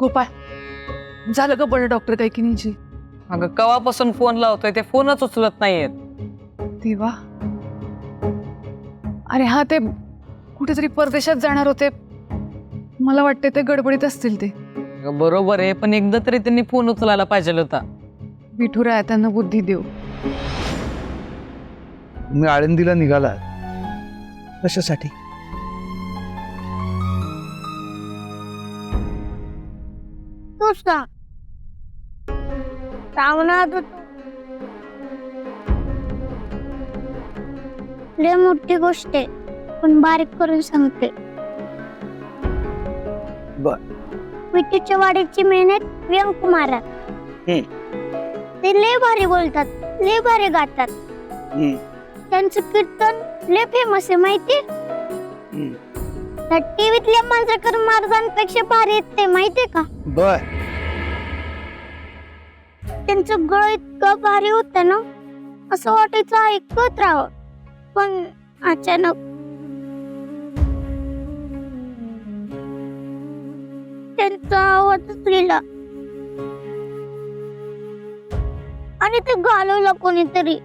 गोपाळ झालं का बरं डॉक्टर काही की नाही? अगं कवापासून फोन लावतोय ते फोनच उचलत नाहीयेत. देवा, अरे हा ते कुठेतरी परदेशात जाणार होते, मला वाटते ते गडबडीत असतील ते. अगं बरोबर आहे, पण एकदा तरी त्यांनी फोन उचलायला पाहिजे होता. विठुराया त्यांना बुद्धी देऊ. तुम्ही आळंदीला निघाला कशासाठी? तू सांग. लय मोठी गोष्ट आहे, पण बारीक करून सांगते. बर. विठूच्या वाडीची मेहनत व्यंकुमारात. ते लय भारी बोलतात, लय भारी गातात. त्यांचं कीर्तन लय फेमस आहे माहिती. त्या टीव्हीतल्या मांजरकर महाराजांपेक्षा भारी आहेत ते माहितीये का. बर. त्यांचं गळ इतकं भारी होतं ना, असं वाटायचं ऐकत राहावं, पण अचानक त्यांचा आवाजच गेला आणि ते घालवलं कोणीतरी.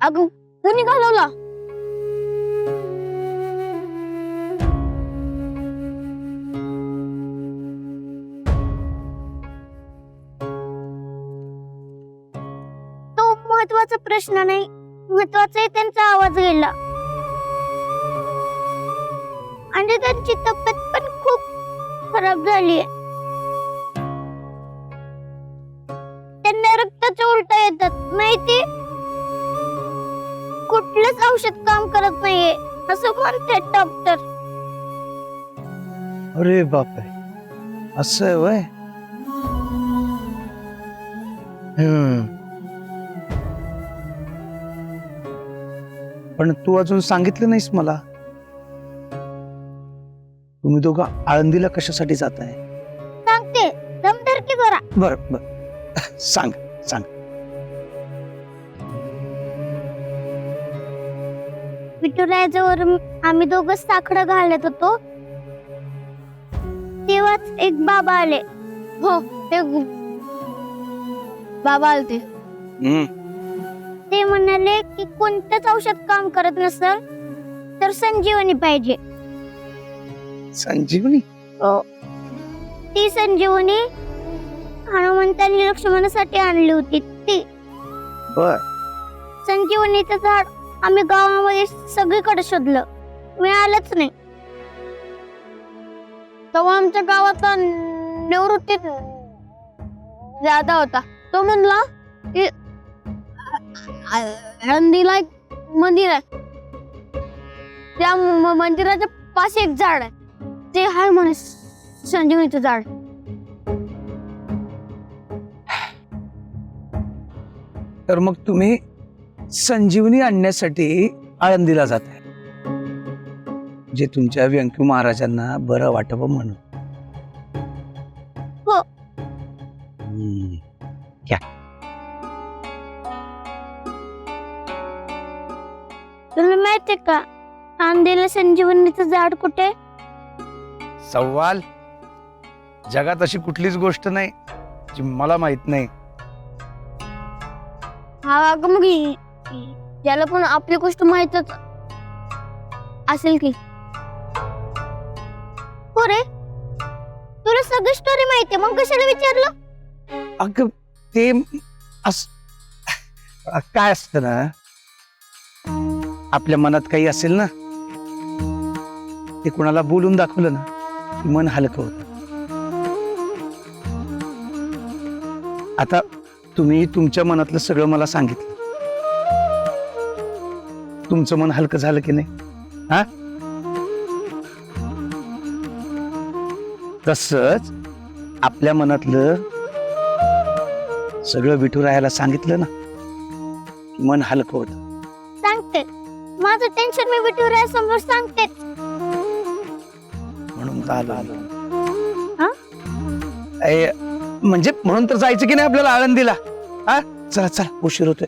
अगं कोणी घालवला? तो महत्वाचा प्रश्न नाही, महत्वाचा आहे त्यांचा आवाज गेला आणि त्यांची तब्येत पण खूप खराब झाली. त्यांना रक्ताच्या उलट्या येतात माहिती. कुठलंच औषध काम करत नाहीये असं म्हणतात डॉक्टर. अरे बापरे, असं आहे वय. पण तू अजून सांगितलं नाहीस मला, तुम्ही दोघं आळंदीला कशासाठी जाताय? सांगते, दमधरकी करा. बर बर, सांग सांग. विठुरायाजवळ आम्ही दोघं साखर घालत होतो, तेव्हाच एक बाबा आले. हो, ते बाबा आलते. ते म्हणाले की कोणतंच औषध काम करत नसेल तर संजीवनी पाहिजे. संजीवनी? ती संजीवनी हनुमंतांनी लक्ष्मणासाठी आणली होती ती. बर. संजीवनीचं झाड आम्ही गावामध्ये सगळीकडे शोधलं, मिळालंच नाही. तेव्हा आमच्या गावातला निवृत्तीत दादा होता. तो म्हणला की आळंदीला एक मंदिर आहे, त्या मंदिराच्या पाशी एक झाड आहे, ते आहे म्हणे संजीवनीचं झाड. तर मग तुम्ही संजीवनी आणण्यासाठी आळंदीला जाताय, जे तुमच्या व्यंकू महाराजांना बरं वाटावं म्हणून. हो. घ्या. तुला माहितीये का आंधेला संजीवनीचं झाड कुठे? सवाल, जगात अशी कुठलीच गोष्ट नाही जी मला माहित नाही. हा अगं मग याला पण आपली गोष्ट माहितच असेल की. हो रे, तुला सगळी स्टोरी माहितीये, मग कशाला विचारलं? अगं ते काय असतं ना, आपल्या मनात काही असेल ना, ते कुणाला बोलून दाखवलं ना की मन हलकं होतं. आता तुम्ही तुमच्या मनातलं सगळं मला सांगितलं, तुमचं मन हलकं झालं की नाही? हा, तसंच आपल्या मनातलं सगळं विठुरायाला सांगितलं ना की मन हलकं होतं. सांगते, माझं टेन्शन मी विठुरायासमोर सांगते. म्हणून तर आलो. हा? म्हणजे म्हणून तर जायचं की नाही आपल्याला आळंदीला. हा, चला चला, उशीर होतोय.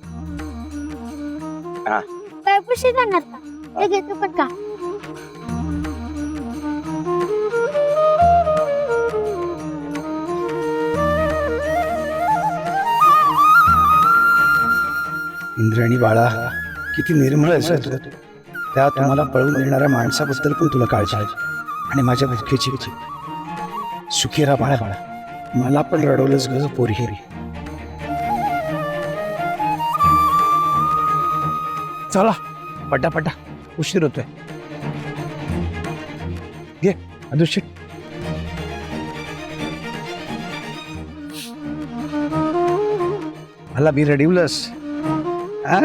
काय पैसे जाणार का? हे घे तू पण का. इंद्राणी बाळा, किती निर्मळ आहेस रे तू. त्या तुम्हाला पळून देणाऱ्या माणसाबद्दल पण तुला काळजी आहे. आणि माझ्या भुकेची सुखी राहा बाळा. मला पण रडवलंच ग पोरी. चला पटापटा, उशीर होतोय. घे अदृश्य. मला बी रडवलंस. हा